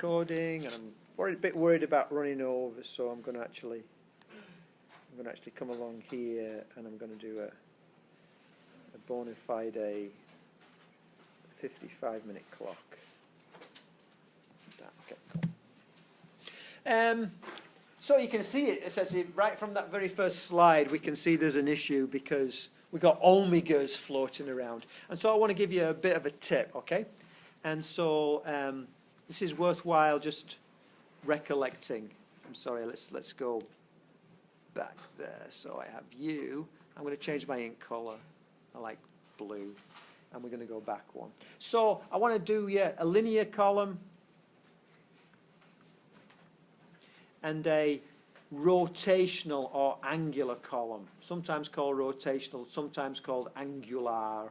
recording, and I'm a bit worried about running over, so I'm going to actually come along here, and I'm going to do a bona fide 55-minute clock. Okay. So you can see it essentially right from that very first slide. We can see there's an issue because we've got omegas floating around, and so I want to give you a bit of a tip, okay? And so this is worthwhile just recollecting. I'm sorry, let's go back there. So I have you. I'm going to change my ink color. I like blue, and we're going to go back one. So I want to do a linear column and a rotational or angular column, sometimes called rotational, sometimes called angular.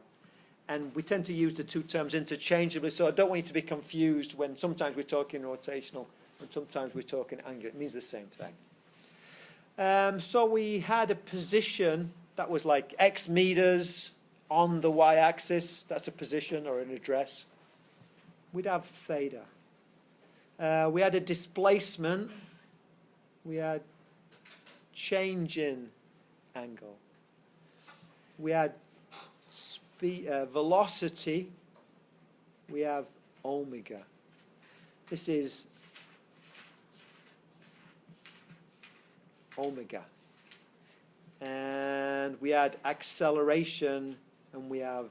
And we tend to use the two terms interchangeably, so I don't want you to be confused when sometimes we're talking rotational and sometimes we're talking angular. It means the same thing. So we had a position that was like X meters on the y-axis. That's a position or an address. We'd have theta. We had a displacement. We had change in angle. We had velocity. We have omega. This is omega. And we had acceleration, and we have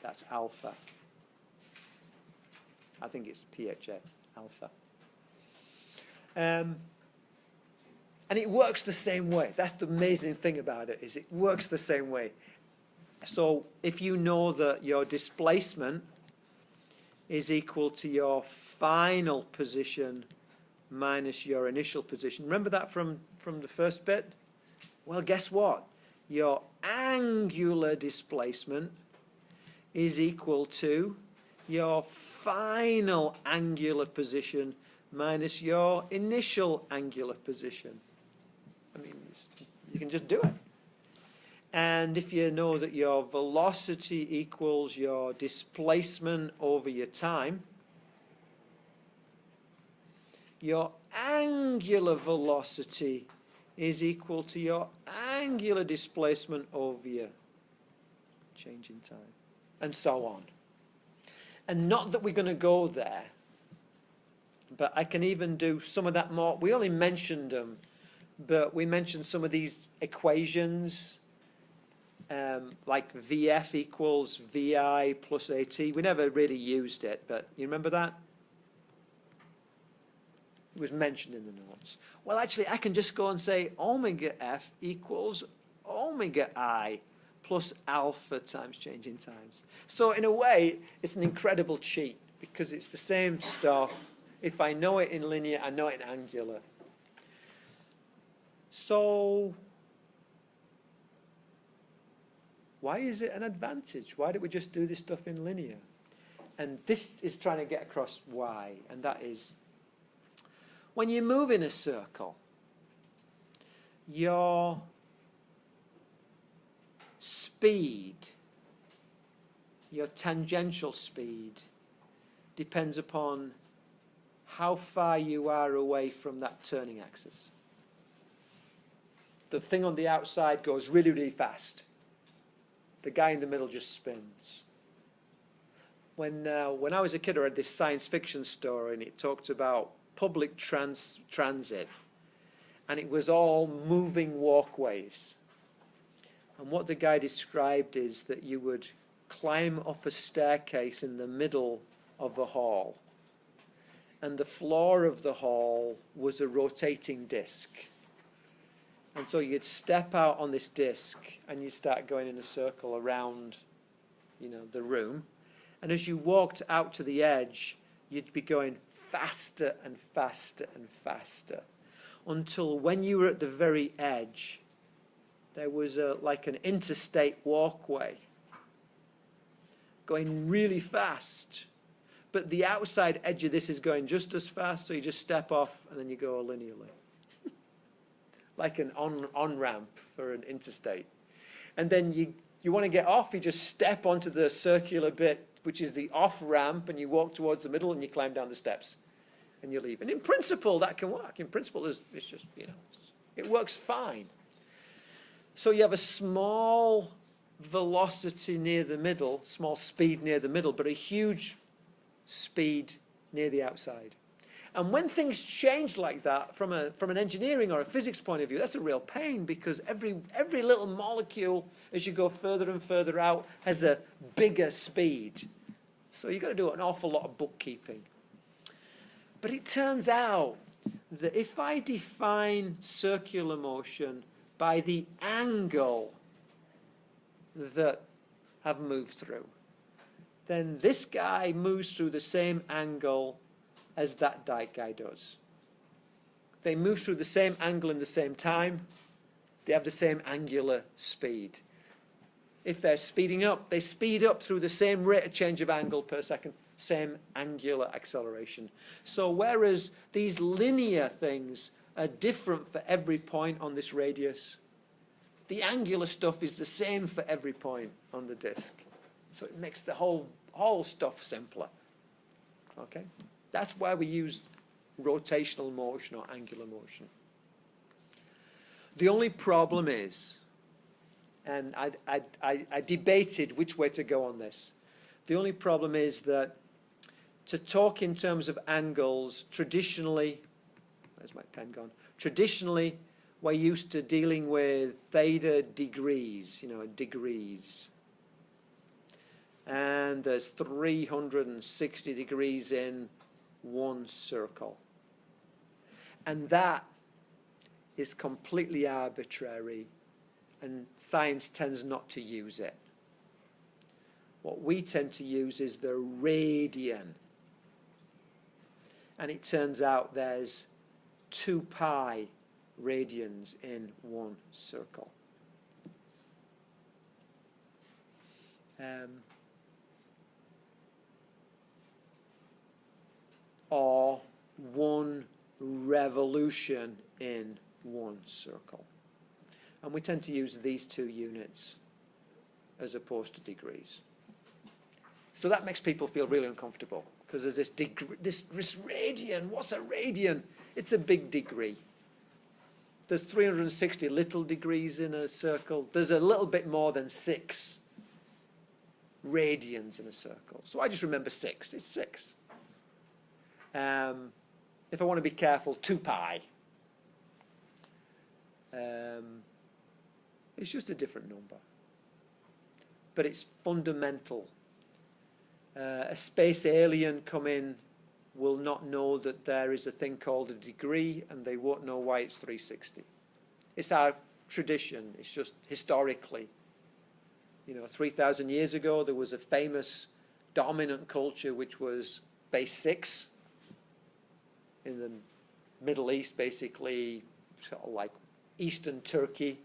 that's alpha. I think it's PHA, alpha. And it works the same way. That's the amazing thing about it, is it works the same way. So if you know that your displacement is equal to your final position minus your initial position. Remember that from the first bit? Well, guess what? Your angular displacement is equal to your final angular position minus your initial angular position. I mean, you can just do it. And if you know that your velocity equals your displacement over your time, your angular velocity is equal to your angular displacement over your change in time, and so on. And not that we're going to go there, but I can even do some of that more. We only mentioned them, but we mentioned some of these equations, like VF equals VI plus AT. We never really used it, but you remember that? It was mentioned in the notes. Well, actually, I can just go and say omega F equals omega I plus alpha times change in times. So in a way, it's an incredible cheat because it's the same stuff. If I know it in linear, I know it in angular. So why is it an advantage? Why don't we just do this stuff in linear? And this is trying to get across why, and that is when you move in a circle, your speed, your tangential speed, depends upon how far you are away from that turning axis. The thing on the outside goes really, really fast. The guy in the middle just spins. When I was a kid, I read this science fiction story, and it talked about public transit, and it was all moving walkways. And what the guy described is that you would climb up a staircase in the middle of the hall, and the floor of the hall was a rotating disc. And so you'd step out on this disc, and you'd start going in a circle around, the room. And as you walked out to the edge, you'd be going faster and faster and faster, until when you were at the very edge, there was like an interstate walkway going really fast. But the outside edge of this is going just as fast, so you just step off and then you go linearly. Like an on-ramp for an interstate. And then you want to get off, you just step onto the circular bit, which is the off-ramp, and you walk towards the middle and you climb down the steps. and you leave. And in principle, that can work. In principle, it's just, it works fine. So you have a small velocity near the middle, small speed near the middle, but a huge speed near the outside. And when things change like that, from an engineering or a physics point of view, that's a real pain, because every little molecule, as you go further and further out, has a bigger speed. So you've got to do an awful lot of bookkeeping. But it turns out that if I define circular motion by the angle that I've moved through, then this guy moves through the same angle as that guy does. They move through the same angle in the same time. They have the same angular speed. If they're speeding up, they speed up through the same rate of change of angle per second, same angular acceleration. So whereas these linear things are different for every point on this radius, the angular stuff is the same for every point on the disk. So it makes the whole stuff simpler. Okay? That's why we use rotational motion or angular motion. The only problem is, and I debated which way to go on this. The only problem is that to talk in terms of angles, traditionally, where's my pen gone? Traditionally, we're used to dealing with theta degrees, degrees. And there's 360 degrees in one circle. And that is completely arbitrary, and science tends not to use it. What we tend to use is the radian. And it turns out there's 2 pi radians in one circle. Or 1 revolution in one circle. And we tend to use these 2 units as opposed to degrees. So that makes people feel really uncomfortable, because there's this radian. What's a radian? It's a big degree. There's 360 little degrees in a circle. There's a little bit more than 6 radians in a circle. So I just remember 6. It's 6. If I want to be careful, 2 pi. It's just a different number. But it's fundamental. A space alien come in will not know that there is a thing called a degree, and they won't know why it's 360. It's our tradition. It's just historically. 3,000 years ago, there was a famous dominant culture which was base 6 in the Middle East, basically, sort of like eastern Turkey,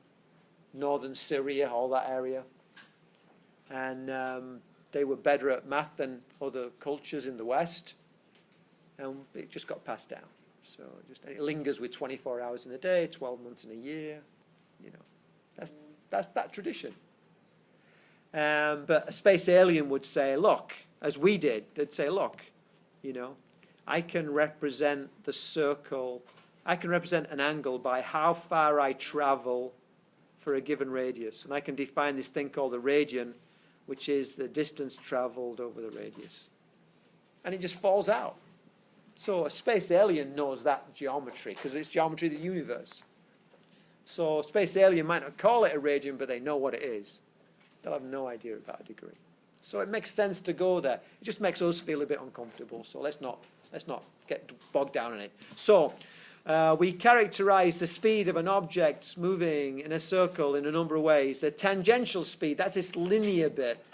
northern Syria, all that area. And they were better at math than other cultures in the West, and it just got passed down. So it lingers with 24 hours in a day, 12 months in a year. That's that tradition. But a space alien would say, look, as we did, they'd say, look, I can represent the circle, I can represent an angle by how far I travel for a given radius. And I can define this thing called the radian, which is the distance traveled over the radius. And it just falls out. So a space alien knows that geometry, because it's geometry of the universe. So a space alien might not call it a radian, but they know what it is. They'll have no idea about a degree. So it makes sense to go there. It just makes us feel a bit uncomfortable. So let's not get bogged down in it. So we characterize the speed of an object moving in a circle in a number of ways. The tangential speed, that's this linear bit,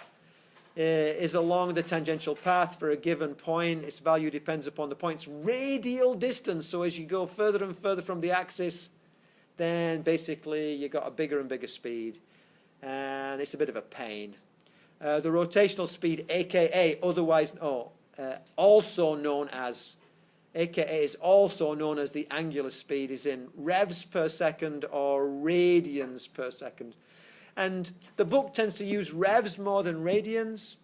is along the tangential path for a given point. Its value depends upon the point's radial distance. So as you go further and further from the axis, then basically you've got a bigger and bigger speed. And it's a bit of a pain. The rotational speed, aka also known as, aka is also known as the angular speed, is in revs per second or radians per second. And the book tends to use revs more than radians,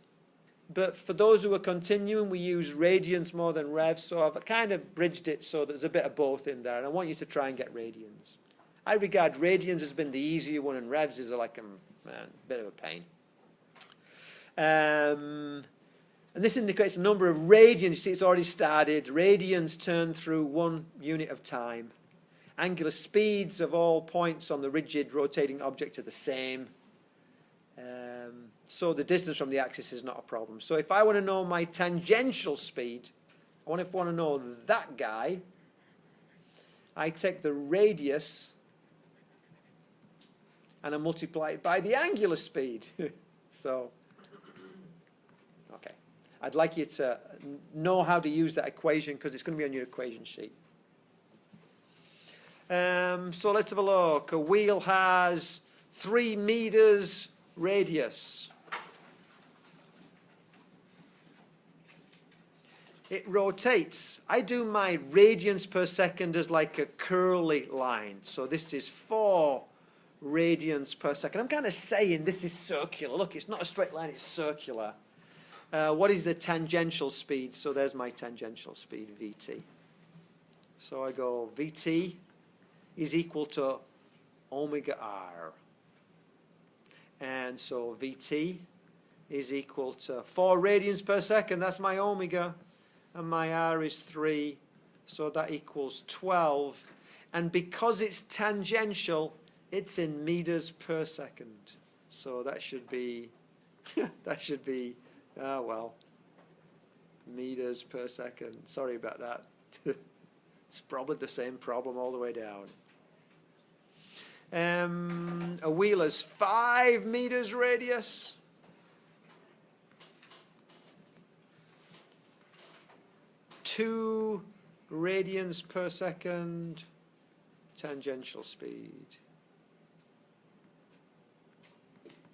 but for those who are continuing, we use radians more than revs, so I've kind of bridged it so there's a bit of both in there, and I want you to try and get radians. I regard radians as being the easier one, and revs is like a bit of a pain. And this indicates the number of radians. You see, it's already started. Radians turn through 1 unit of time. Angular speeds of all points on the rigid rotating object are the same. So the distance from the axis is not a problem. So if I want to know my tangential speed, I want to know that guy, I take the radius and I multiply it by the angular speed. So, okay. I'd like you to know how to use that equation because it's going to be on your equation sheet. So let's have a look. A wheel has 3 meters radius. It rotates. I do my radians per second as like a curly line. So this is 4 radians per second. I'm kind of saying this is circular. Look, it's not a straight line, it's circular. What is the tangential speed? So there's my tangential speed, Vt. So I go Vt is equal to omega r. And so Vt is equal to 4 radians per second. That's my omega. And my r is 3. So that equals 12. And because it's tangential, it's in meters per second. So that should be, oh well, meters per second. Sorry about that. It's probably the same problem all the way down. A wheel has 5 meters radius. Two radians per second tangential speed.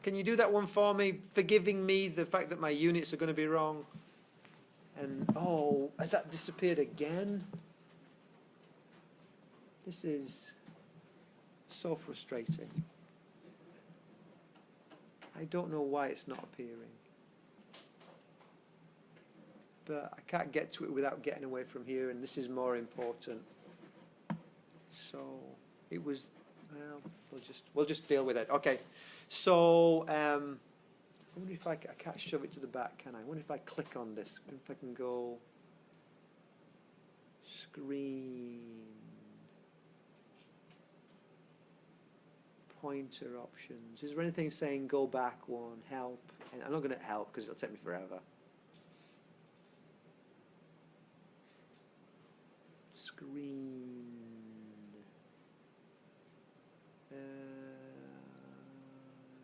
Can you do that one for me, forgiving me the fact that my units are going to be wrong? And oh, has that disappeared again? This is so frustrating. I don't know why it's not appearing. But I can't get to it without getting away from here, and this is more important. So it was, well, we'll just deal with it. Okay. So I wonder if I can't shove it to the back, can I? I wonder if I click on this. I wonder if I can go screen, pointer options. Is there anything saying go back one, help? And I'm not going to help because it'll take me forever. Screen,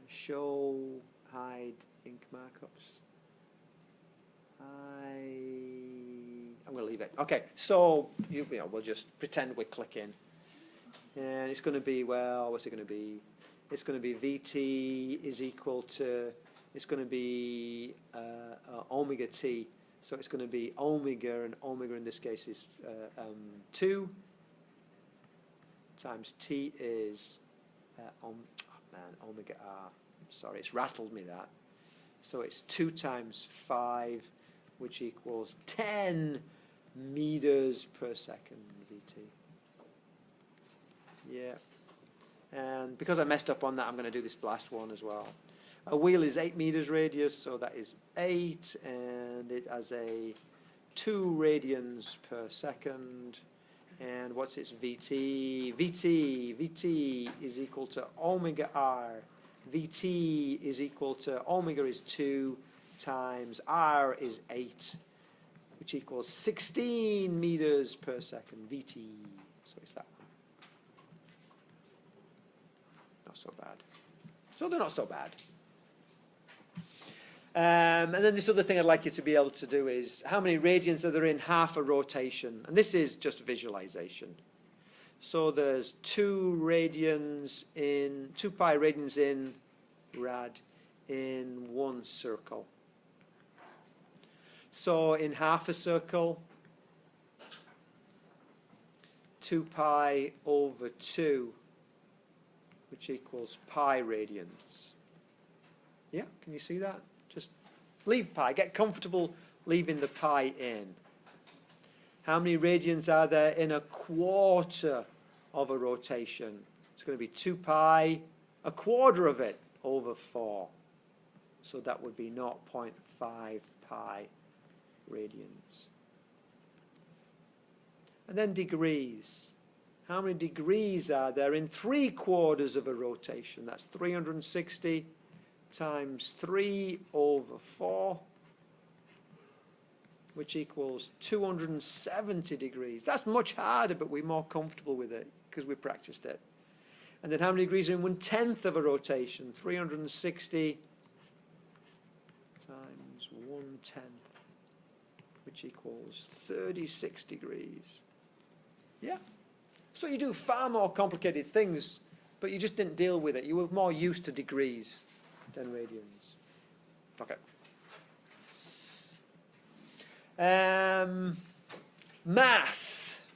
show, hide, ink markups. I'm going to leave it. Okay, so you know we'll just pretend we're clicking, and it's going to be, well, what's it going to be? It's going to be Vt is equal to, it's going to be omega t. So it's going to be omega, and omega in this case is 2 times t is omega r. Sorry, it's rattled me that. So it's 2 times 5, which equals 10 meters per second Vt. Yeah. And because I messed up on that, I'm going to do this last one as well. A wheel is 8 meters radius, so that is 8, and it has a 2 radians per second. And what's its Vt? Vt is equal to omega r. Vt is equal to, omega is 2 times r is 8, which equals 16 meters per second, Vt. So it's that one. Not so bad. So they're not so bad. And then this other thing I'd like you to be able to do is how many radians are there in half a rotation? And this is just visualization. So there's 2 radians in, 2 pi radians in rad in 1 circle. So in half a circle, 2 pi over 2, which equals pi radians. Yeah, can you see that? Just Leave pi. Get comfortable leaving the pi in. How many radians are there in a quarter of a rotation? It's going to be 2 pi, a quarter of it, over 4. So that would be 0.5 pi radians. And then degrees. How many degrees are there in 3/4 of a rotation? That's 360 times 3 over 4, which equals 270 degrees. That's much harder, but we're more comfortable with it because we practiced it. And then how many degrees are in 1/10 of a rotation? 360 times 1/10, which equals 36 degrees. Yeah. So you do far more complicated things, but you just didn't deal with it. You were more used to degrees than radians. Okay. Mass.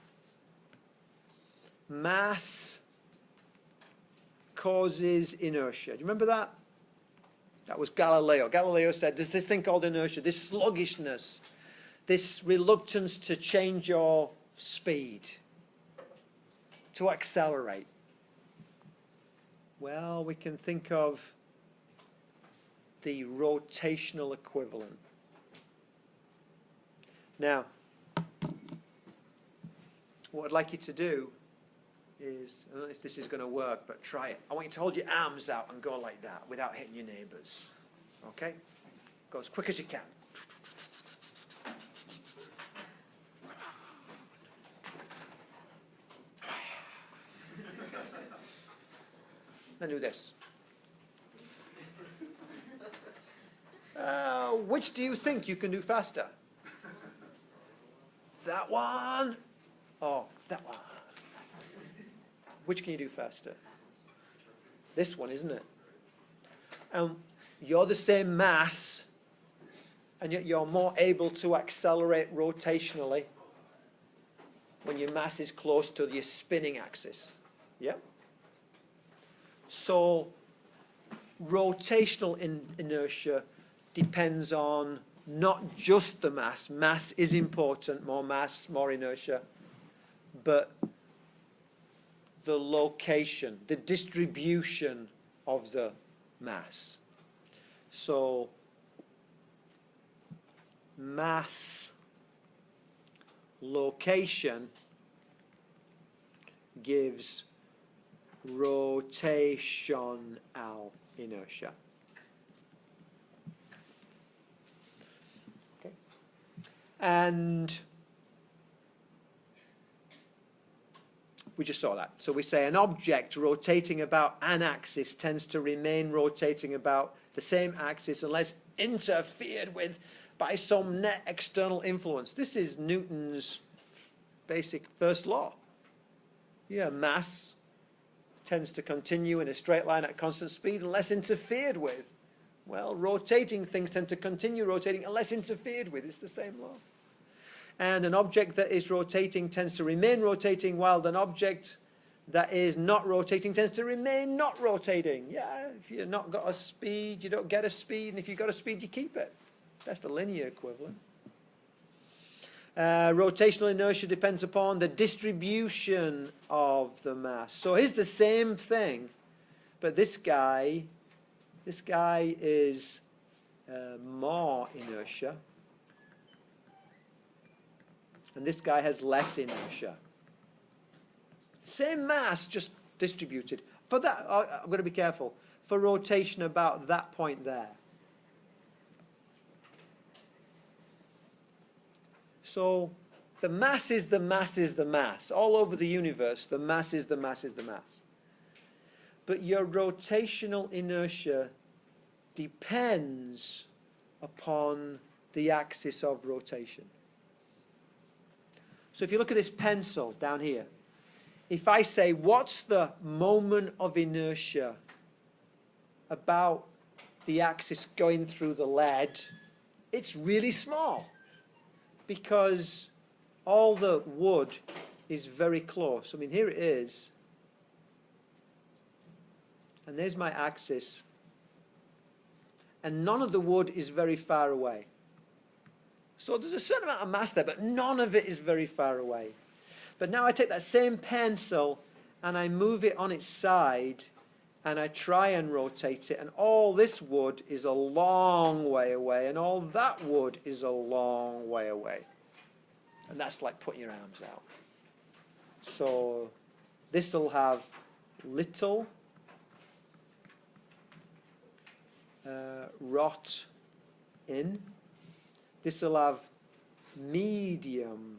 Mass causes inertia. Do you remember that? That was Galileo. Galileo said there's this thing called inertia, this sluggishness, this reluctance to change your speed, to accelerate. Well, we can think of the rotational equivalent. Now, what I'd like you to do is, I don't know if this is going to work, but try it. I want you to hold your arms out and go like that without hitting your neighbours. Okay? Go as quick as you can. Then do this. Which do you think you can do faster? That one? Oh, that one. Which can you do faster? This one, isn't it? You're the same mass, and yet you're more able to accelerate rotationally when your mass is close to your spinning axis. Yeah? So rotational inertia depends on not just the mass. Mass is important, more mass, more inertia, but the location, the distribution of the mass. So mass location gives rotational inertia. Okay. And we just saw that. So we say an object rotating about an axis tends to remain rotating about the same axis unless interfered with by some net external influence. This is Newton's basic first law. Yeah, mass tends to continue in a straight line at constant speed unless interfered with. Well, rotating things tend to continue rotating unless interfered with. It's the same law. And an object that is rotating tends to remain rotating, while an object that is not rotating tends to remain not rotating. Yeah, if you've not got a speed, you don't get a speed, and if you've got a speed, you keep it. That's the linear equivalent. Rotational inertia depends upon the distribution of the mass. So here's the same thing, but this guy is more inertia, and this guy has less inertia. Same mass, just distributed. For that, I'm going to be careful. For rotation about that point there. So the mass is the mass is the mass. All over the universe, the mass is the mass is the mass. But your rotational inertia depends upon the axis of rotation. So if you look at this pencil down here, if I say, what's the moment of inertia about the axis going through the lead, it's really small, because all the wood is very close. I mean, here it is, and there's my axis, and none of the wood is very far away. So there's a certain amount of mass there, but none of it is very far away. But now I take that same pencil and I move it on its side and I try and rotate it, and all this wood is a long way away and all that wood is a long way away. And that's like putting your arms out. So this will have little rot in. This will have medium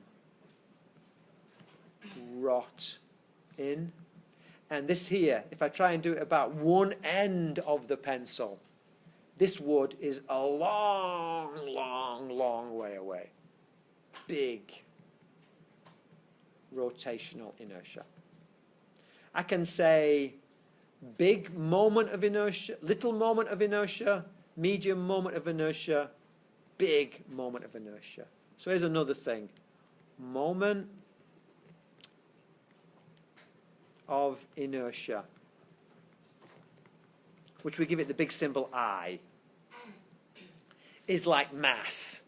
rot in. And this here, if I try and do it about one end of the pencil, this wood is a long, long, long way away. Big rotational inertia. I can say big moment of inertia, little moment of inertia, medium moment of inertia, big moment of inertia. So here's another thing. Moment of inertia, which we give it the big symbol I, is like mass.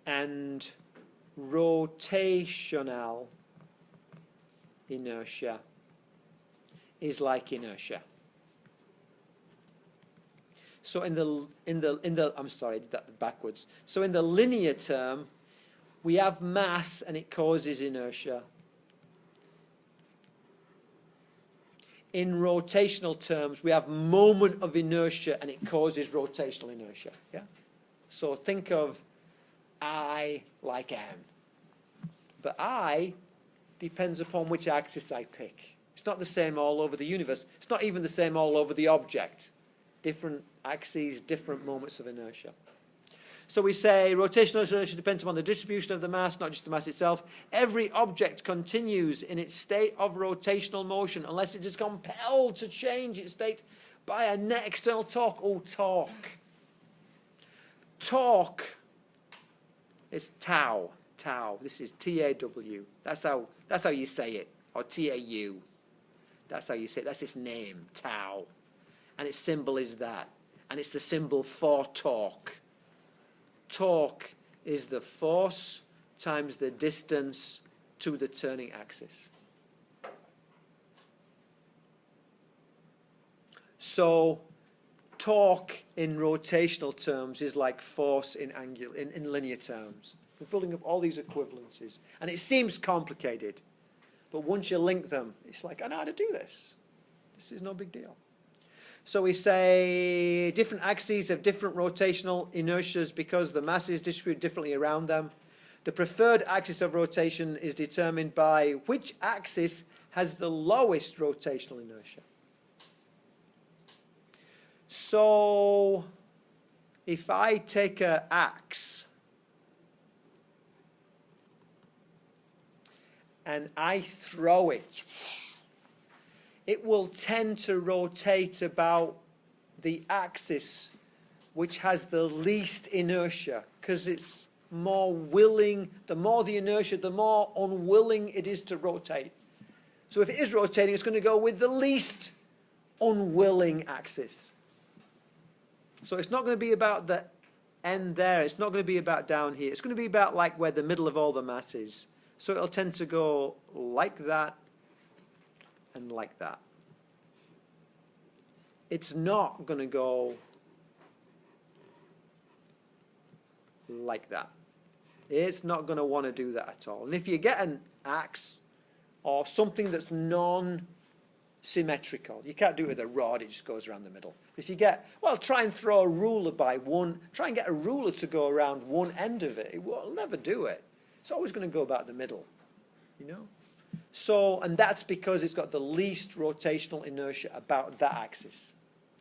And rotational inertia is like inertia. So I'm sorry, I did that backwards. So in the linear term, we have mass and it causes inertia. In rotational terms, we have moment of inertia and it causes rotational inertia. Yeah? So think of I like M. But I depends upon which axis I pick. It's not the same all over the universe. It's not even the same all over the object. Different axes, different moments of inertia. So we say rotational inertia depends upon the distribution of the mass, not just the mass itself. Every object continues in its state of rotational motion unless it is compelled to change its state by a net external torque. Oh, torque. Torque is tau. Tau. This is T-A-W. That's how you say it. Or T-A-U. That's how you say it. That's its name, tau. And its symbol is that. And it's the symbol for torque. Torque is the force times the distance to the turning axis. So torque in rotational terms is like force in linear terms. We're building up all these equivalencies. And it seems complicated. But once you link them, it's like, I know how to do this. This is no big deal. So we say different axes have different rotational inertias because the masses distribute differently around them. The preferred axis of rotation is determined by which axis has the lowest rotational inertia. So if I take an axe and I throw it, it will tend to rotate about the axis which has the least inertia, because it's more willing. The more the inertia, the more unwilling it is to rotate. So if it is rotating, it's going to go with the least unwilling axis. So it's not going to be about the end there. It's not going to be about down here. It's going to be about like where the middle of all the mass is. So it'll tend to go like that and like that. It's not going to go like that. It's not going to want to do that at all. And if you get an axe or something that's non-symmetrical, you can't do it with a rod, it just goes around the middle. But if you get, well, try and throw a ruler by one, try and get a ruler to go around one end of it. It will never do it. It's always going to go about the middle, you know? So, and that's because it's got the least rotational inertia about that axis,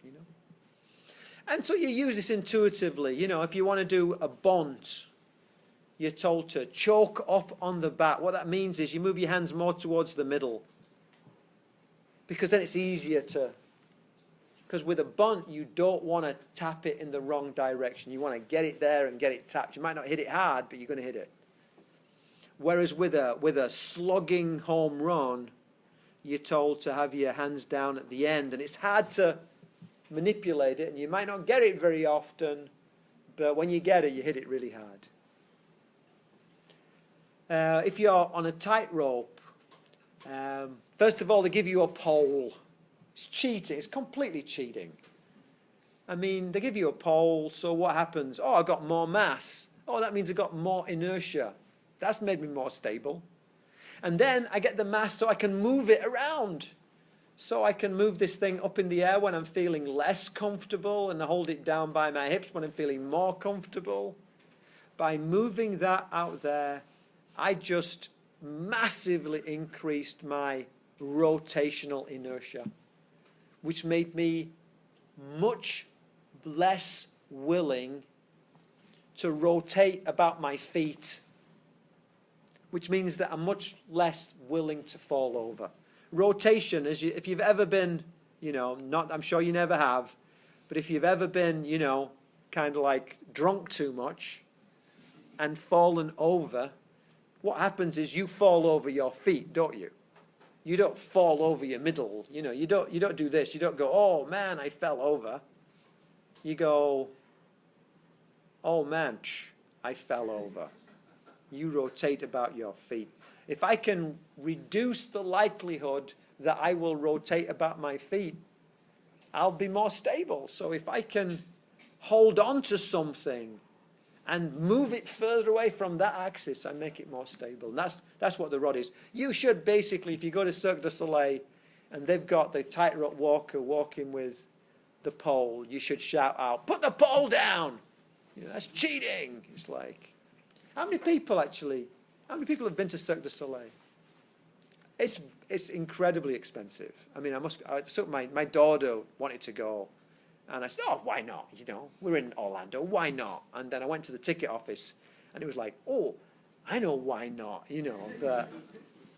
you know? And so you use this intuitively. You know, if you want to do a bunt, you're told to choke up on the bat. What that means is you move your hands more towards the middle, because then it's easier to, because with a bunt, you don't want to tap it in the wrong direction. You want to get it there and get it tapped. You might not hit it hard, but you're going to hit it. Whereas with a slugging home run, you're told to have your hands down at the end, and it's hard to manipulate it, and you might not get it very often, but when you get it, you hit it really hard. If you're on a tightrope, first of all, they give you a pole. It's cheating. It's completely cheating. I mean, they give you a pole, so what happens? Oh, I got more mass. Oh, that means I got more inertia. That's made me more stable. And then I get the mass so I can move it around. So I can move this thing up in the air when I'm feeling less comfortable, and I hold it down by my hips when I'm feeling more comfortable. By moving that out there, I just massively increased my rotational inertia, which made me much less willing to rotate about my feet, which means that I'm much less willing to fall over. Rotation, if you've ever been, I'm sure you never have, but if you've ever been, kind of like drunk too much and fallen over, what happens is you fall over your feet, don't you? You don't fall over your middle. You don't do this. You don't go, oh man, I fell over. You go, oh man, I fell over. You rotate about your feet. If I can reduce the likelihood that I will rotate about my feet, I'll be more stable. So if I can hold on to something and move it further away from that axis, I make it more stable. And that's what the rod is. You should basically, if you go to Cirque du Soleil and they've got the tightrope walker walking with the pole, you should shout out, put the pole down! That's cheating! It's like, how many people have been to Cirque du Soleil? It's incredibly expensive. I mean, my daughter wanted to go. And I said, oh, why not? We're in Orlando, why not? And then I went to the ticket office, and it was like, oh, I know why not, but,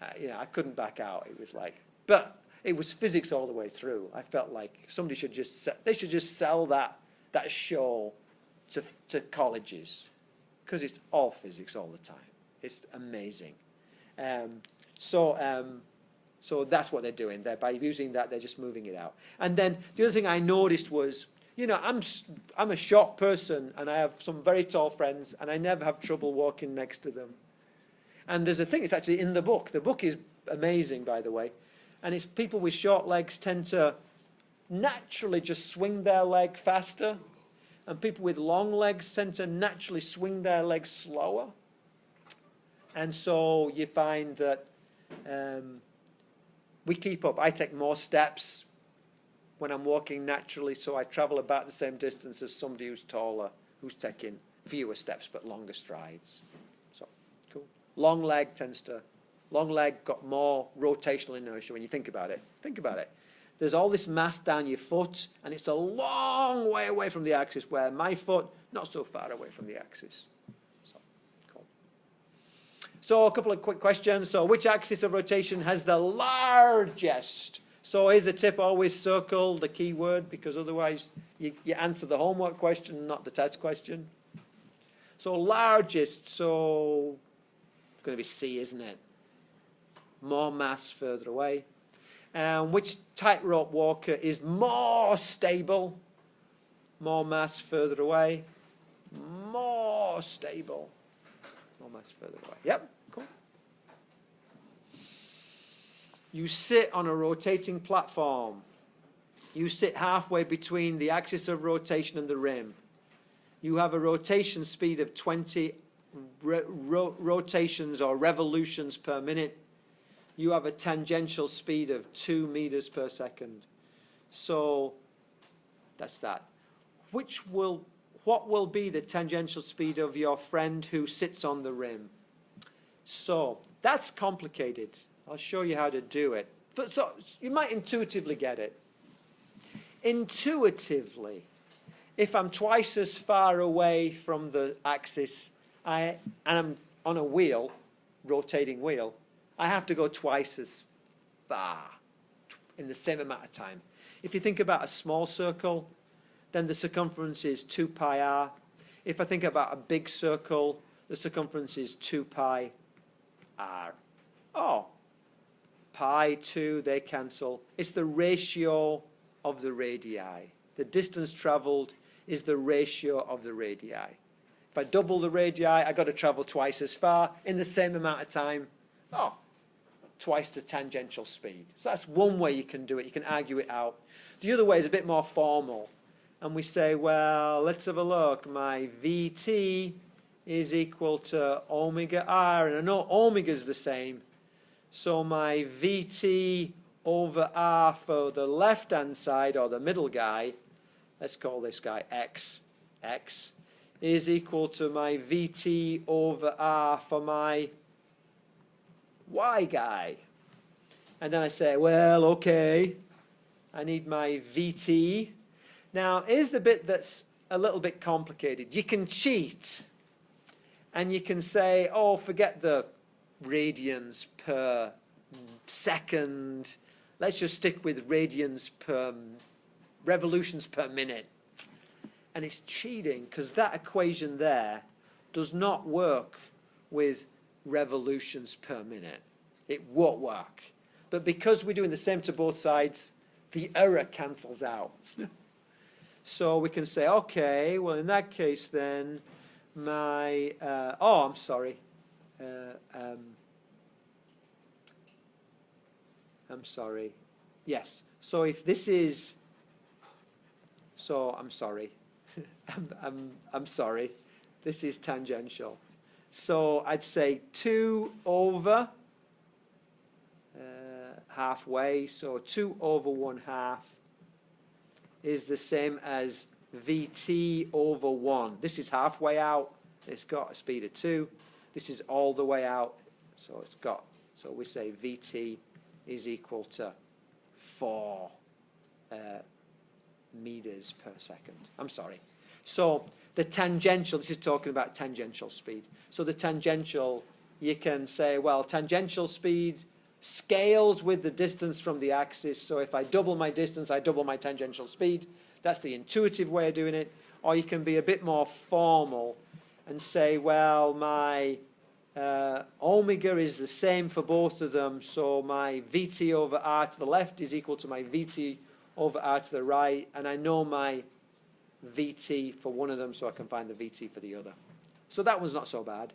I couldn't back out. It was like, but it was physics all the way through. I felt like somebody should just sell that show to colleges, because it's all physics all the time. It's amazing. So that's what they're doing. By using that, they're just moving it out. And then the other thing I noticed was, I'm a short person, and I have some very tall friends, and I never have trouble walking next to them. And there's a thing, it's actually in the book. The book is amazing, by the way. And it's people with short legs tend to naturally just swing their leg faster, and people with long legs tend to naturally swing their legs slower. And so you find that we keep up. I take more steps when I'm walking naturally, so I travel about the same distance as somebody who's taller, who's taking fewer steps but longer strides. So, cool. Long leg got more rotational inertia when you think about it. Think about it. There's all this mass down your foot, and it's a long way away from the axis, where my foot, not so far away from the axis. So a couple of quick questions. So which axis of rotation has the largest? So here's the tip, always circle the key word, because otherwise you answer the homework question, not the test question. So largest, so it's going to be C, isn't it? More mass further away. Which tightrope walker is more stable? More mass further away. More stable. More mass further away. Yep, cool. You sit on a rotating platform. You sit halfway between the axis of rotation and the rim. You have a rotation speed of 20 rotations or revolutions per minute. You have a tangential speed of 2 meters per second. So that's that. What will be the tangential speed of your friend who sits on the rim? So that's complicated. I'll show you how to do it. But so you might intuitively get it. Intuitively, if I'm twice as far away from the axis and I'm on a wheel, rotating wheel, I have to go twice as far in the same amount of time. If you think about a small circle, then the circumference is 2 pi r. If I think about a big circle, the circumference is 2 pi r. Oh, pi, 2, they cancel. It's the ratio of the radii. The distance traveled is the ratio of the radii. If I double the radii, I've got to travel twice as far in the same amount of time. Oh, twice the tangential speed. So that's one way you can do it. You can argue it out. The other way is a bit more formal. And we say, well, let's have a look. My Vt is equal to omega r. And I know omega is the same. So my Vt over r for the left-hand side, or the middle guy, let's call this guy x, is equal to my Vt over r for my y guy. And then I say, well, okay, I need my Vt. Now, here's the bit that's a little bit complicated. You can cheat, and you can say, oh, forget the radians per second. Let's just stick with radians per revolutions per minute. And it's cheating, because that equation there does not work with revolutions per minute. It won't work. But because we're doing the same to both sides, the error cancels out. So we can say, okay, well, in that case, then, my, I'm sorry. I'm sorry. Yes. So if this is, I'm sorry. I'm sorry. This is tangential. So I'd say 2 over halfway. So 2 over 1/2 is the same as Vt over 1. This is halfway out. It's got a speed of 2. This is all the way out. So we say Vt is equal to 4 meters per second. I'm sorry. So the tangential, this is talking about tangential speed. So the tangential, you can say, well, tangential speed scales with the distance from the axis. So if I double my distance, I double my tangential speed. That's the intuitive way of doing it. Or you can be a bit more formal and say, well, my omega is the same for both of them. So my Vt over r to the left is equal to my Vt over r to the right. And I know my Vt for one of them, so I can find the Vt for the other. So that one's not so bad.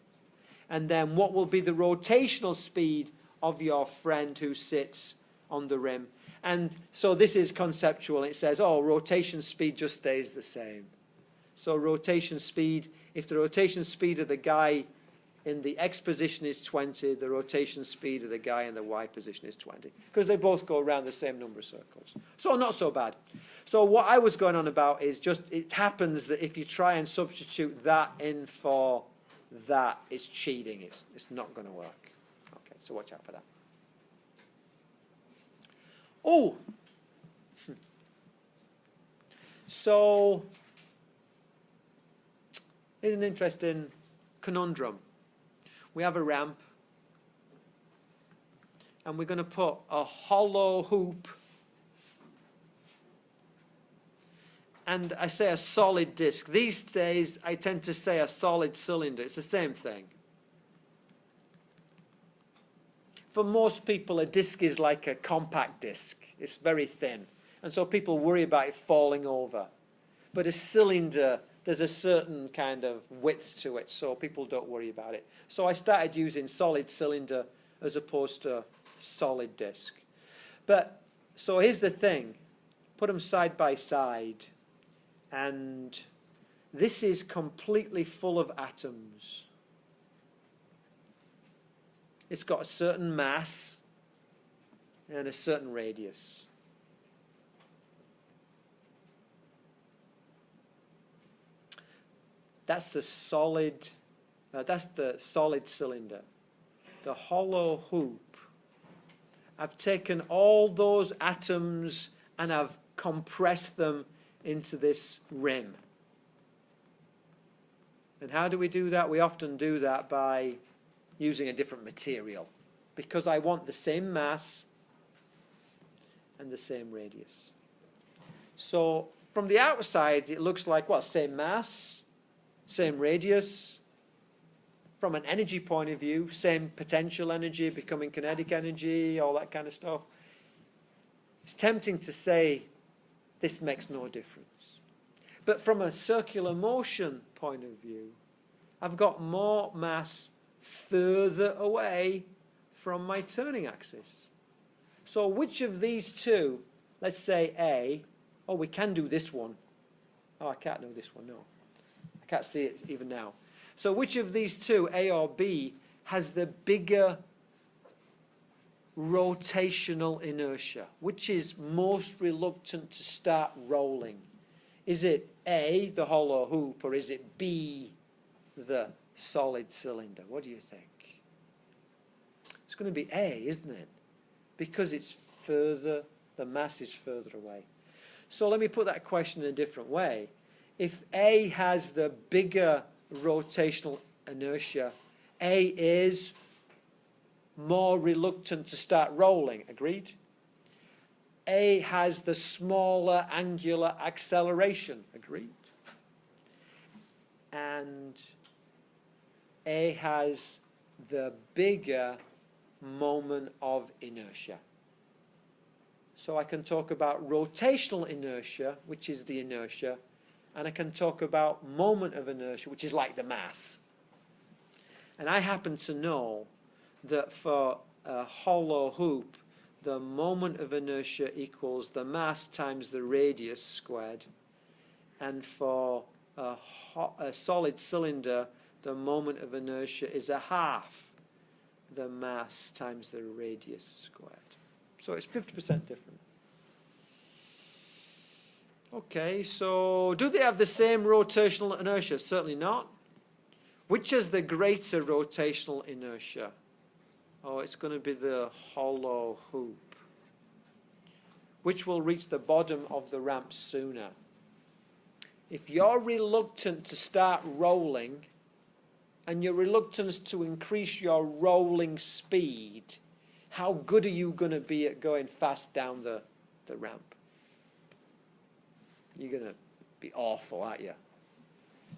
And then what will be the rotational speed of your friend who sits on the rim? And so this is conceptual. It says, oh, rotation speed just stays the same. So rotation speed, if the rotation speed of the guy in the x position is 20, the rotation speed of the guy in the y position is 20, because they both go around the same number of circles. So not so bad. So what I was going on about is just, it happens that if you try and substitute that in for that, it's cheating. It's not going to work. Okay, so watch out for that. Oh! So, here's an interesting conundrum. We have a ramp, and we're going to put a hollow hoop, and I say a solid disc. These days, I tend to say a solid cylinder. It's the same thing. For most people, a disc is like a compact disc. It's very thin, and so people worry about it falling over. But a cylinder, there's a certain kind of width to it, so people don't worry about it. So I started using solid cylinder as opposed to solid disc. But, so here's the thing. Put them side by side, and this is completely full of atoms. It's got a certain mass and a certain radius. That's the solid cylinder. The hollow hoop. I've taken all those atoms and I've compressed them into this rim. And how do we do that? We often do that by using a different material, because I want the same mass and the same radius. So from the outside, it looks like, well, same mass, same radius. From an energy point of view, same potential energy, becoming kinetic energy, all that kind of stuff. It's tempting to say this makes no difference. But from a circular motion point of view, I've got more mass further away from my turning axis. So which of these two, let's say A, oh, we can do this one. Oh, I can't do this one, no. I can't see it even now. So which of these two, A or B, has the bigger rotational inertia? Which is most reluctant to start rolling? Is it A, the hollow hoop, or is it B, the solid cylinder? What do you think? It's going to be A, isn't it? Because it's further, the mass is further away. So let me put that question in a different way. If A has the bigger rotational inertia, A is more reluctant to start rolling. Agreed? A has the smaller angular acceleration. Agreed? And A has the bigger moment of inertia. So I can talk about rotational inertia, which is the inertia, and I can talk about moment of inertia, which is like the mass. And I happen to know that for a hollow hoop, the moment of inertia equals the mass times the radius squared. And for a solid cylinder, the moment of inertia is a half the mass times the radius squared. So it's 50% different. Okay, so do they have the same rotational inertia? Certainly not. Which has the greater rotational inertia? Oh, it's going to be the hollow hoop. Which will reach the bottom of the ramp sooner? If you're reluctant to start rolling, and your reluctance to increase your rolling speed, how good are you going to be at going fast down the ramp? You're going to be awful, aren't you?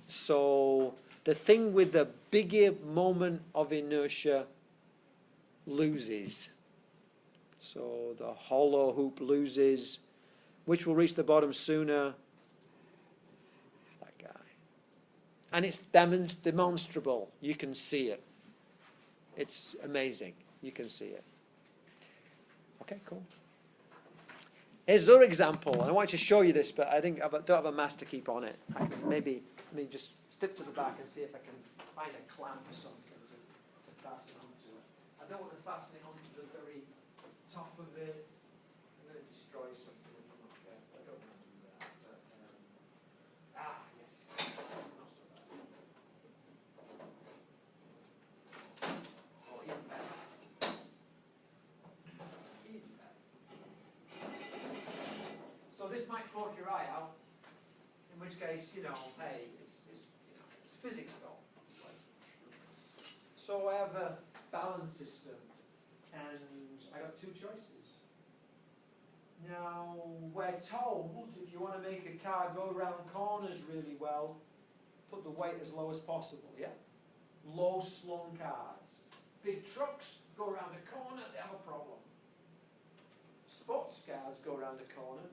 So the thing with the bigger moment of inertia loses. So the hollow hoop loses. Which will reach the bottom sooner? That guy. And it's demonstrable. You can see it. It's amazing. You can see it. Okay, cool. Here's another example, and I want to show you this, but I think I don't have a mass to keep on it. I can maybe let me just step to the back and see if I can find a clamp or something to fasten onto it. I don't want to fasten it onto the very top of it. I'm going to destroy something if I'm not careful. I don't want to do that. But, yes. Not so bad. Oh, even better. Even better. So this might poke your eye out, in which case, you know, hey, it's physics though. So I have a balance system, and I got two choices. Now, we're told if you want to make a car go around corners really well, put the weight as low as possible, yeah? Low slung cars. Big trucks go around a corner, they have a problem. Sports cars go around a corner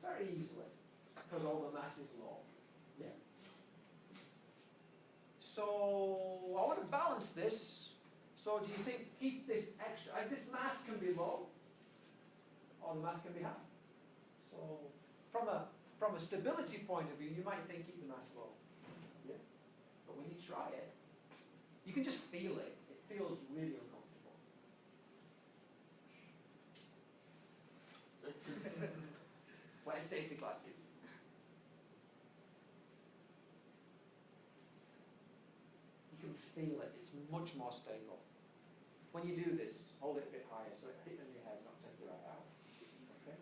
very easily, because all the mass is low. Yeah. So I want to balance this. So do you think keep this extra? This mass can be low, or the mass can be high. So from a stability point of view, you might think keep the mass low. Yeah. But when you try it, you can just feel it. It feels really uncomfortable. Wear safety glasses. You can feel it. It's much more stable. When you do this, hold it a bit higher so it hit on your head, not take your eye out. Okay?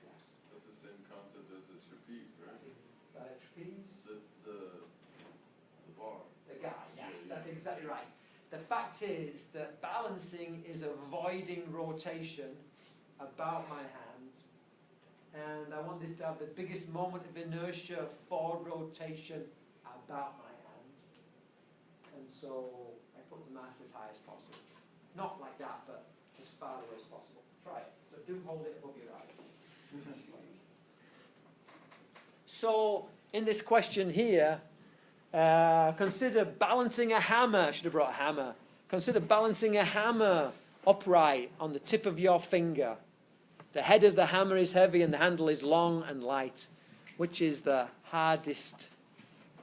Yeah. That's the same concept as the trapeze, right? Trapeze? The bar. The guy, yes, that's exactly right. The fact is that balancing is avoiding rotation about my hand, and I want this to have the biggest moment of inertia for rotation about my hand. And so I put the mass as high as possible. Not like that, but as far away as possible. Try it. So do hold it above your eyes. So in this question here, consider balancing a hammer. I should have brought a hammer. Consider balancing a hammer upright on the tip of your finger. The head of the hammer is heavy and the handle is long and light. Which is the hardest?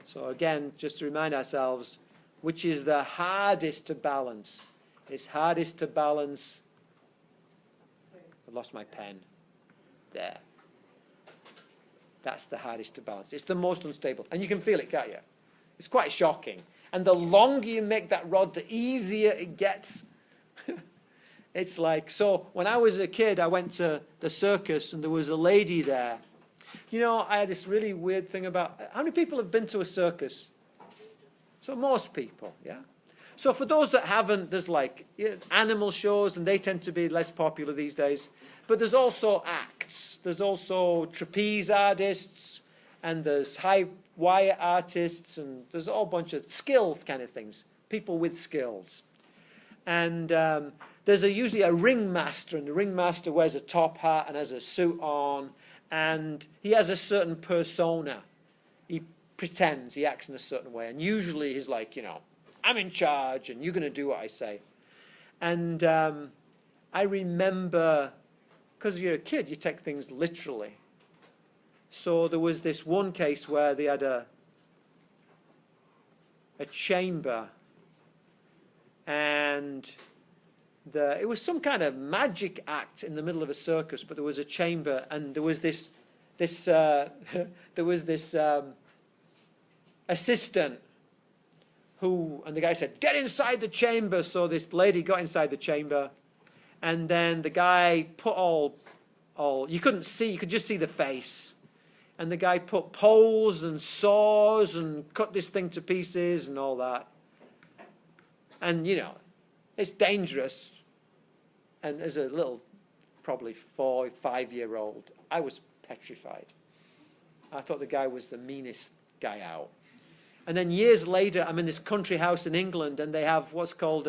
So again, just to remind ourselves, which is the hardest to balance? It's hardest to balance. I've lost my pen. There. That's the hardest to balance. It's the most unstable. And you can feel it, can't you? It's quite shocking. And the longer you make that rod, the easier it gets. It's like, so when I was a kid, I went to the circus and there was a lady there. You know, I had this really weird thing about, how many people have been to a circus? So most people, yeah? So for those that haven't, there's like animal shows, and they tend to be less popular these days. But there's also acts. There's also trapeze artists, and there's high wire artists, and there's a whole bunch of skills kind of things, people with skills. And there's usually a ringmaster, and the ringmaster wears a top hat and has a suit on, and he has a certain persona. He pretends, he acts in a certain way, and usually he's like, you know, I'm in charge, and you're going to do what I say. And I remember, because you're a kid, you take things literally. So there was this one case where they had a chamber, and it was some kind of magic act in the middle of a circus, but there was a chamber, and there was this assistant who, and the guy said, get inside the chamber. So this lady got inside the chamber, and then the guy put all you couldn't see, you could just see the face. And the guy put poles and saws and cut this thing to pieces and all that. And, you know, it's dangerous. And as a little, probably 4 or 5-year-old, I was petrified. I thought the guy was the meanest guy out. And then years later, I'm in this country house in England, and they have what's called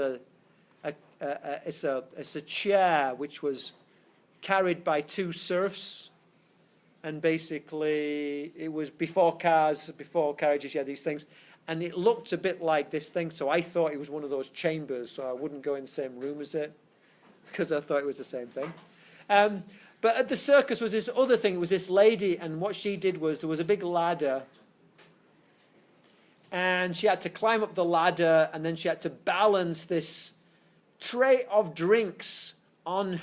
it's a chair which was carried by 2 serfs. And basically, it was before cars, before carriages, you had these things. And it looked a bit like this thing, so I thought it was one of those chambers, so I wouldn't go in the same room as it, because I thought it was the same thing. But at the circus was this other thing. It was this lady, and what she did was there was a big ladder, and she had to climb up the ladder, and then she had to balance this tray of drinks on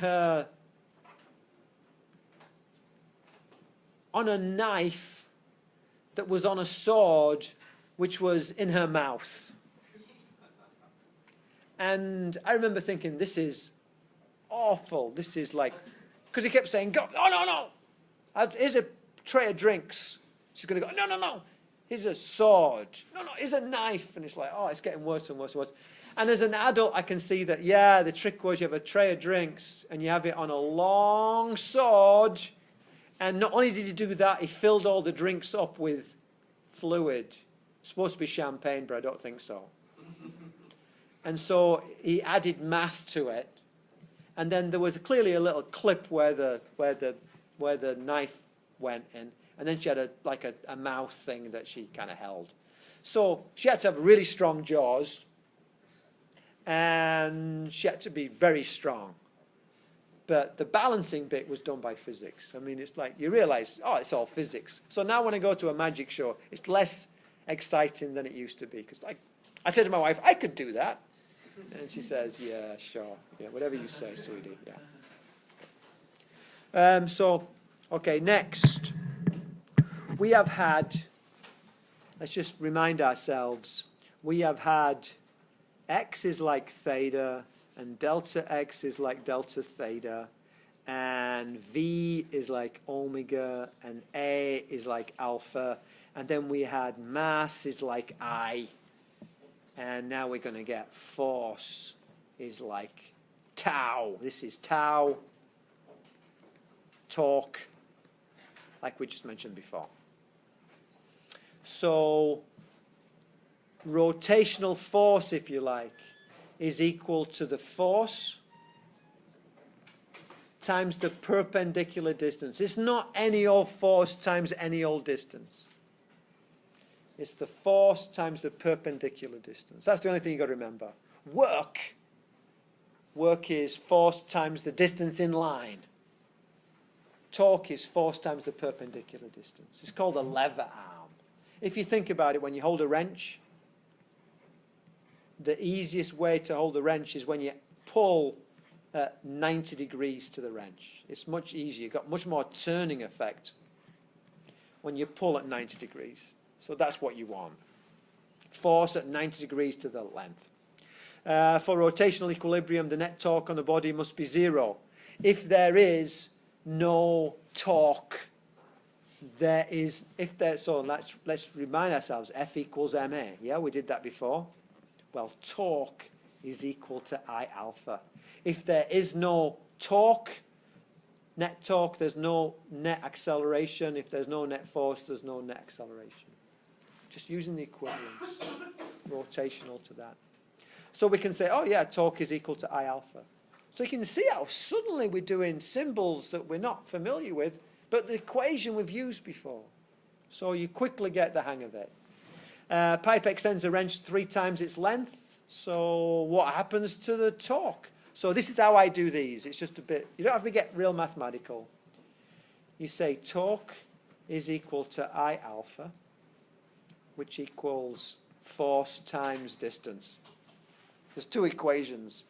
a knife that was on a sword, which was in her mouth. And I remember thinking, this is awful. This is like, because he kept saying, go, no, no, no. Here's a tray of drinks. She's going to go, no, no, no. Here's a sword. No, no, here's a knife. And it's like, oh, it's getting worse and worse and worse. And as an adult, I can see that, yeah, the trick was you have a tray of drinks and you have it on a long sword. And not only did he do that, he filled all the drinks up with fluid. It's supposed to be champagne, but I don't think so. And so he added mass to it. And then there was clearly a little clip where the knife went in. And then she had a mouth thing that she kind of held. So she had to have really strong jaws. And she had to be very strong. But the balancing bit was done by physics. I mean, it's like you realize, oh, it's all physics. So now when I go to a magic show, it's less exciting than it used to be. Because like, I said to my wife, I could do that. And she says, yeah, sure. Yeah, whatever you say, sweetie. Yeah. Okay, next. We have had, let's just remind ourselves, we have had x is like theta, and delta x is like delta theta, and v is like omega, and a is like alpha, and then we had mass is like I, and now we're going to get force is like tau. This is tau, torque, like we just mentioned before. So rotational force, if you like, is equal to the force times the perpendicular distance. It's not any old force times any old distance. It's the force times the perpendicular distance. That's the only thing you've got to remember. Work is force times the distance in line. Torque is force times the perpendicular distance. It's called a lever arm. If you think about it, when you hold a wrench, the easiest way to hold the wrench is when you pull 90 degrees to the wrench. It's much easier. You've got much more turning effect when you pull at 90 degrees. So that's what you want. Force at 90 degrees to the length. For rotational equilibrium, the net torque on the body must be 0. If there is no torque, so let's remind ourselves, F equals ma. Yeah, we did that before. Well, torque is equal to I alpha. If there is no torque, net torque, there's no net acceleration. If there's no net force, there's no net acceleration. Just using the equivalence, rotational to that. So we can say, oh yeah, torque is equal to I alpha. So you can see how suddenly we're doing symbols that we're not familiar with, but the equation we've used before. So you quickly get the hang of it. Pipe extends a wrench 3 times its length. So what happens to the torque? So this is how I do these. It's just a bit, you don't have to get real mathematical. You say torque is equal to I alpha, which equals force times distance. There's 2 equations.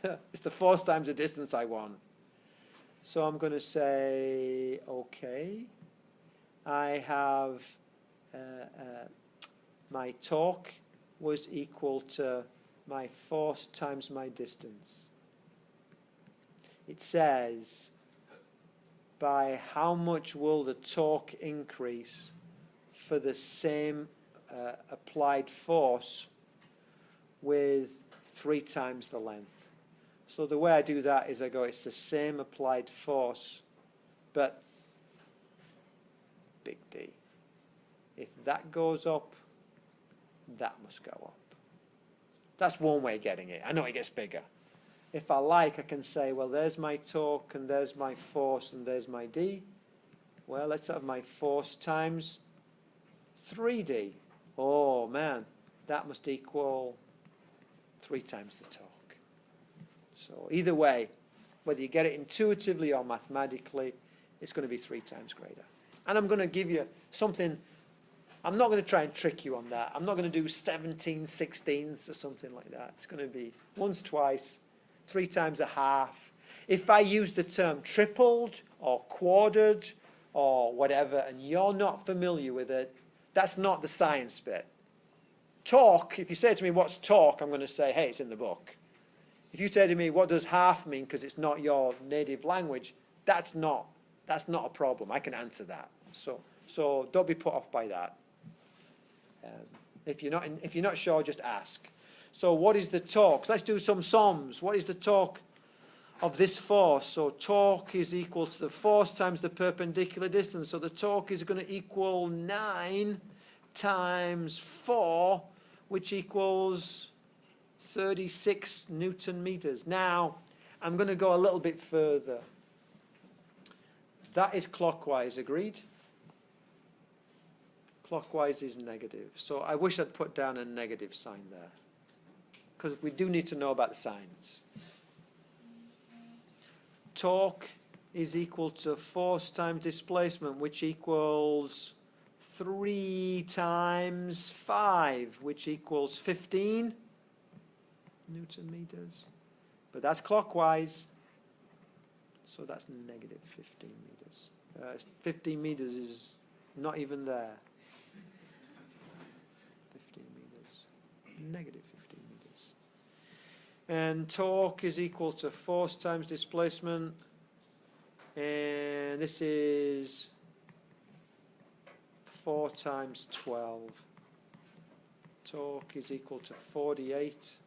It's the force times the distance I want. So I'm going to say, okay, I have my torque was equal to my force times my distance. It says, by how much will the torque increase for the same applied force with 3 times the length? So the way I do that is I go, it's the same applied force, but big D. If that goes up, that must go up. That's one way of getting it. I know it gets bigger. If I like, I can say, well, there's my torque, and there's my force, and there's my D. Well, let's have my force times 3D. Oh, man, that must equal 3 times the torque. So either way, whether you get it intuitively or mathematically, it's going to be 3 times greater. And I'm going to give you something. I'm not going to try and trick you on that. I'm not going to do 17/16 or something like that. It's going to be once, twice, 3 times a half. If I use the term tripled or quartered or whatever, and you're not familiar with it, that's not the science bit. Torque, if you say to me, what's torque, I'm going to say, hey, it's in the book. If you say to me, what does half mean, because it's not your native language, that's not a problem. I can answer that. So don't be put off by that. If you're not sure, just ask. So what is the torque? Let's do some sums. What is the torque of this force? So torque is equal to the force times the perpendicular distance. So the torque is going to equal 9 times 4, which equals 36 Newton meters. Now, I'm going to go a little bit further. That is clockwise, agreed? Clockwise is negative. So I wish I'd put down a negative sign there, because we do need to know about the signs. Torque is equal to force times displacement, which equals 3 times 5, which equals 15 Newton meters. But that's clockwise, so that's negative 15 meters. 15 meters is not even there. 15 meters, negative 15 meters. And torque is equal to force times displacement, and this is 4 times 12. Torque is equal to 48,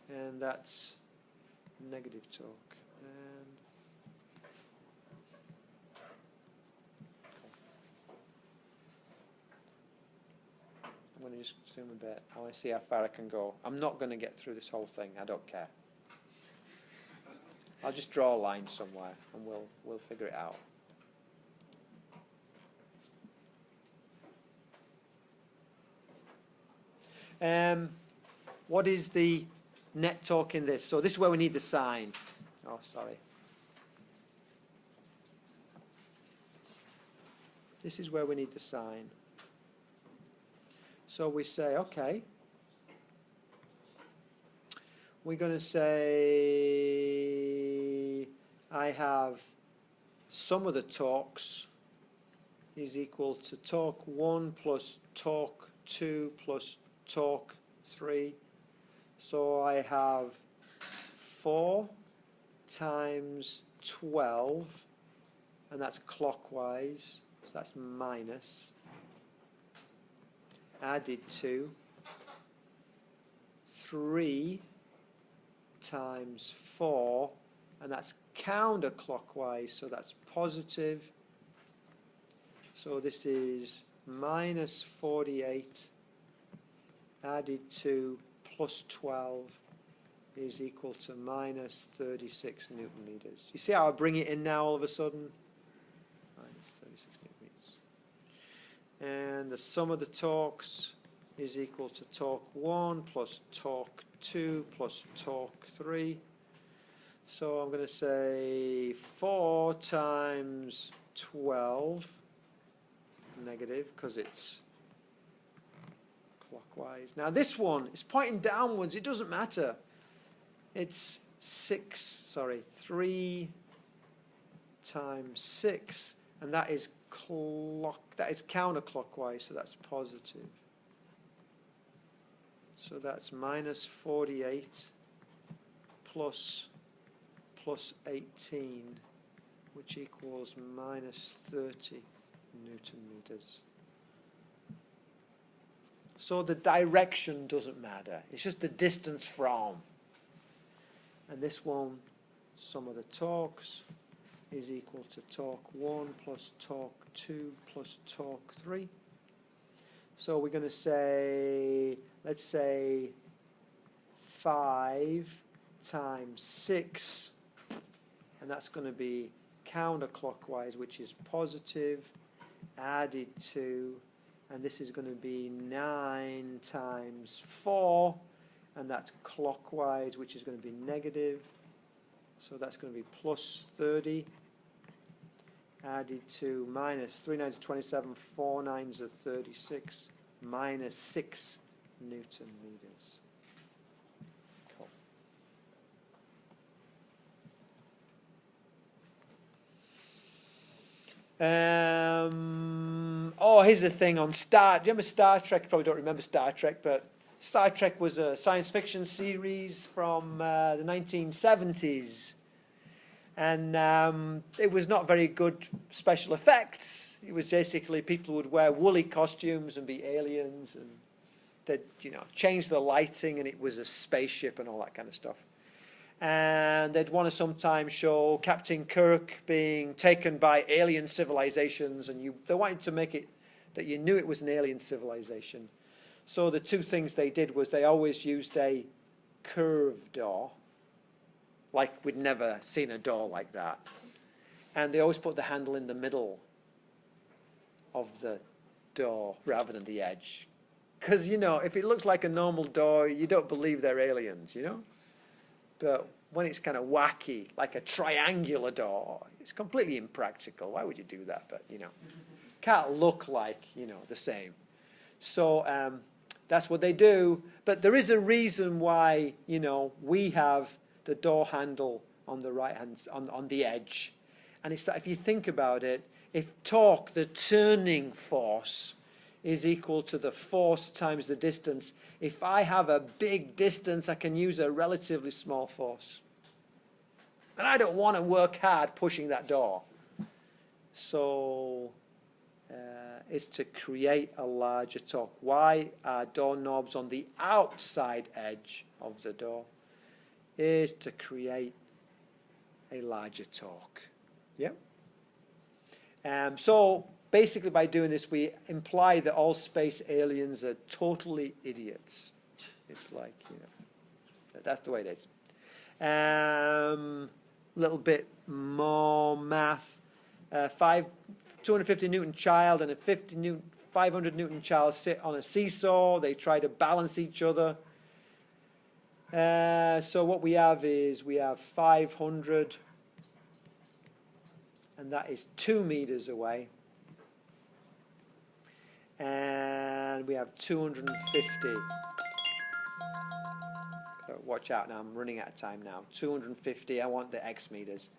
and that's negative torque. And I'm going to just zoom a bit. I want to see how far I can go. I'm not going to get through this whole thing. I don't care. I'll just draw a line somewhere, and we'll figure it out. What is the net torque in this? So this is where we need the sign. Oh, sorry. This is where we need the sign. So we say, okay, we're going to say I have sum of the torques is equal to torque 1 plus torque 2 plus torque 3. So I have 4 times 12, and that's clockwise, so that's minus, added to 3 times 4, and that's counterclockwise, so that's positive. So this is minus 48 added to plus 12 is equal to minus 36 Newton meters. You see how I bring it in now all of a sudden? Minus 36 Newton meters. And the sum of the torques is equal to torque 1 plus torque 2 plus torque 3. So I'm going to say 4 times 12, negative, because it's clockwise. Now this one is pointing downwards. It doesn't matter. It's 3 times 6, and that is counterclockwise, so that's positive. So that's minus 48 plus 18, which equals minus 30 Newton meters. So the direction doesn't matter. It's just the distance from. And this one, sum of the torques is equal to torque 1 plus torque 2 plus torque 3. So we're going to say, let's say 5 times 6, and that's going to be counterclockwise, which is positive, added to, and this is going to be 9 times 4, and that's clockwise, which is going to be negative. So that's going to be plus 30, added to minus 3 9s are 27, 4 9s are 36, minus 6 Newton meters. Cool. Oh, here's the thing on Star. Do you remember Star Trek? You probably don't remember Star Trek, but Star Trek was a science fiction series from the 1970s. And it was not very good special effects. It was basically people would wear woolly costumes and be aliens, and they'd, change the lighting, and it was a spaceship and all that kind of stuff. And they'd want to sometimes show Captain Kirk being taken by alien civilizations, and they wanted to make it that you knew it was an alien civilization. So the two things they did was they always used a curved door, like we'd never seen a door like that. And they always put the handle in the middle of the door rather than the edge. Because, if it looks like a normal door, you don't believe they're aliens, But when it's kind of wacky, like a triangular door, it's completely impractical. Why would you do that? But, can't look like, the same. So that's what they do. But there is a reason why, we have the door handle on the right hand, on the edge. And it's that if you think about it, if torque, the turning force, is equal to the force times the distance, if I have a big distance, I can use a relatively small force. And I don't want to work hard pushing that door. So it's to create a larger torque. Why are doorknobs on the outside edge of the door? Is to create a larger torque. Yeah. So basically by doing this, we imply that all space aliens are totally idiots. It's like, that's the way it is. Little bit more math. 250 Newton child and a 500 Newton child sit on a seesaw. They try to balance each other. So what we have is 500, and that is 2 meters away. And we have 250. So watch out now, I'm running out of time now. 250, I want the x meters.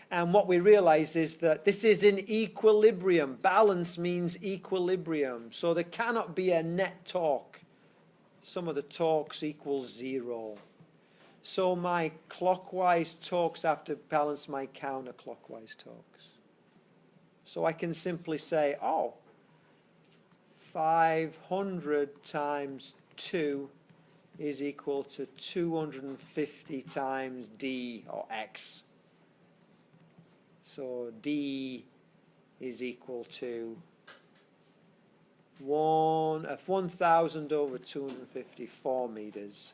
And what we realize is that this is in equilibrium. Balance means equilibrium. So there cannot be a net torque. Sum of the torques equals 0. So my clockwise torques have to balance my counterclockwise torques. So I can simply say, 500 times 2 is equal to 250 times d, or x. So d is equal to 1,000 over 250, 4 meters.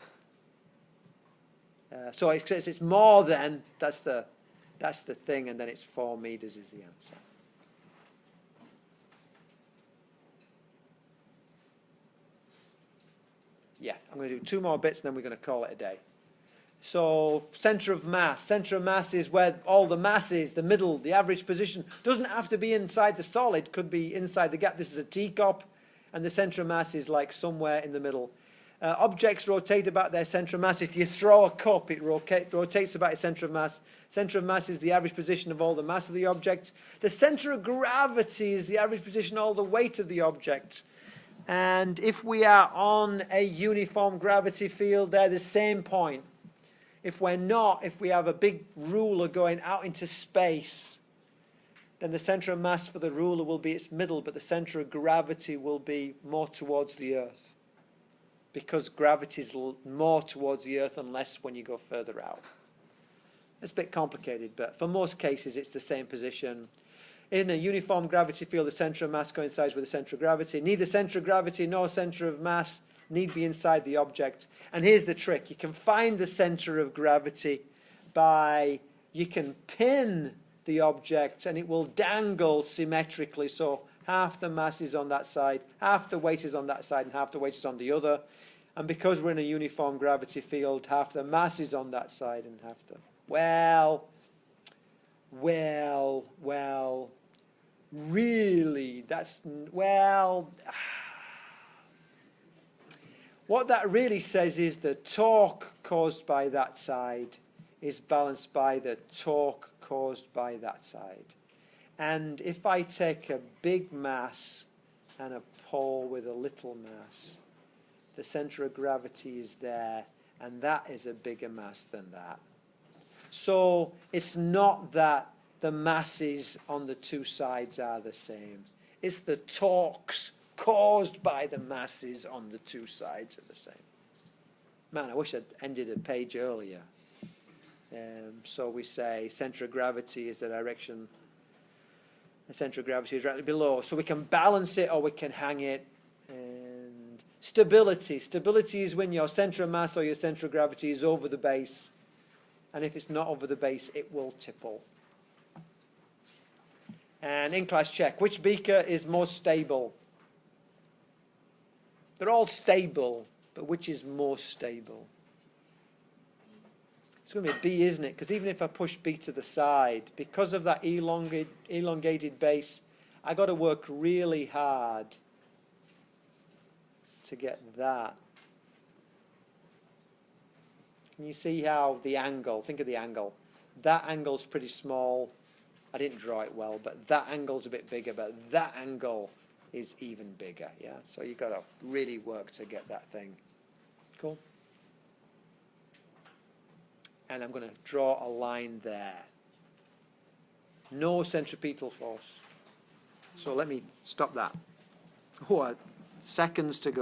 So it says it's more than, that's the thing, and then it's 4 meters is the answer. Yeah, I'm going to do 2 more bits and then we're going to call it a day. So center of mass. Center of mass is where all the mass is, the middle, the average position. Doesn't have to be inside the solid, could be inside the gap. This is a teacup, and the center of mass is like somewhere in the middle. Objects rotate about their center of mass. If you throw a cup, it rotates about its center of mass. Center of mass is the average position of all the mass of the object. The center of gravity is the average position of all the weight of the object. And if we are on a uniform gravity field, they're the same point. If we're not, if we have a big ruler going out into space, then the center of mass for the ruler will be its middle, but the center of gravity will be more towards the Earth. Because gravity is more towards the Earth and less when you go further out. It's a bit complicated, but for most cases it's the same position. In a uniform gravity field, the center of mass coincides with the center of gravity. Neither center of gravity nor center of mass need be inside the object. And here's the trick. You can find the center of gravity by, you can pin the object and it will dangle symmetrically. So half the mass is on that side, half the weight is on that side, and half the weight is on the other. And because we're in a uniform gravity field, half the mass is on that side and half the... Well, really, what that really says is the torque caused by that side is balanced by the torque caused by that side. And if I take a big mass and a pole with a little mass, the center of gravity is there, and that is a bigger mass than that. So it's not that the masses on the two sides are the same. It's the torques caused by the masses on the two sides are the same. Man, I wish I'd ended a page earlier. So we say center of gravity is the direction. The center of gravity is directly below. So we can balance it or we can hang it. And stability. Stability is when your center of mass or your center of gravity is over the base. And if it's not over the base, it will tipple. And in-class check. Which beaker is most stable? They're all stable, but which is most stable? It's going to be B, isn't it? Because even if I push B to the side, because of that elongated base, I've got to work really hard to get that. Can you see how the angle, think of the angle. That angle's pretty small. I didn't draw it well, but that angle's a bit bigger, but that angle is even bigger, yeah? So you've got to really work to get that thing. Cool? And I'm going to draw a line there. No centripetal force. So let me stop that. Oh, seconds to go.